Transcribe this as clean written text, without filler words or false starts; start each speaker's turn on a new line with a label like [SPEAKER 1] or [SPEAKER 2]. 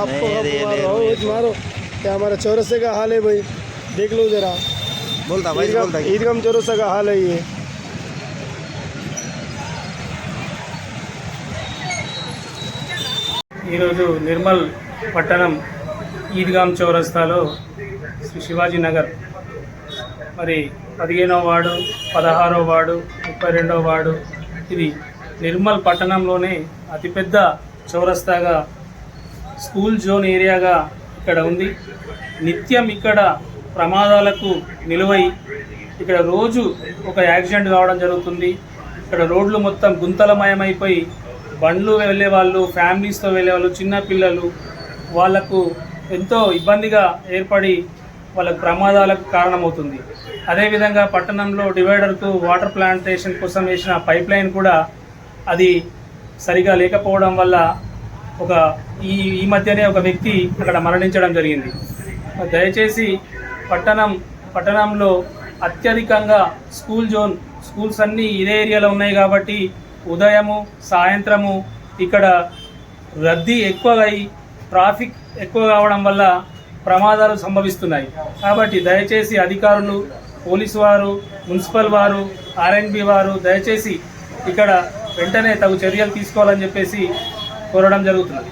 [SPEAKER 1] रोज मारो। क्या हमारा चौरस्ते का हाल है भाई, देख लो जरा।
[SPEAKER 2] बोलता भाई बोलता
[SPEAKER 1] ईदगाम चौरस्ता का हाल है ये।
[SPEAKER 3] ఈరోజు నిర్మల్ పట్టణం ఈద్గాం చౌరస్తాలో శ్రీ శివాజీ నగర్ మరి 15వ వార్డు, 16వ వార్డు, 32వ వార్డు, ఇది నిర్మల్ పట్టణంలోనే అతిపెద్ద చౌరస్తాగా స్కూల్ జోన్ ఏరియాగా ఇక్కడ ఉంది. నిత్యం ఇక్కడ ప్రమాదాలకు నిలువై ఇక్కడ రోజు ఒక యాక్సిడెంట్ కావడం జరుగుతుంది. ఇక్కడ రోడ్లు మొత్తం గుంతలమయమైపోయి బండ్లు వెళ్ళే వాళ్ళు, ఫ్యామిలీస్తో వెళ్ళే వాళ్ళు, చిన్న పిల్లలు వాళ్లకు ఎంతో ఇబ్బందిగా ఏర్పడి వాళ్ళకు ప్రమాదాలకు కారణమవుతుంది. అదేవిధంగా పట్టణంలో డివైడర్కు వాటర్ ప్లాంటేషన్ కోసం వేసిన పైప్ లైన్ కూడా అది సరిగా లేకపోవడం వల్ల ఈ మధ్యనే ఒక వ్యక్తి అక్కడ మరణించడం జరిగింది. దయచేసి పట్టణంలో అత్యధికంగా స్కూల్స్ అన్నీ ఇదే ఏరియాలో ఉన్నాయి కాబట్టి ఉదయము సాయంత్రము ఇక్కడ రద్దీ ఎక్కువగా ట్రాఫిక్ ఎక్కువ కావడం వల్ల ప్రమాదాలు సంభవిస్తున్నాయి. కాబట్టి దయచేసి అధికారులు, పోలీసు వారు, మున్సిపల్ వారు, ఆర్ఎన్బి వారు దయచేసి ఇక్కడ వెంటనే తగు చర్యలు తీసుకోవాలని చెప్పేసి కోరడం జరుగుతున్నది.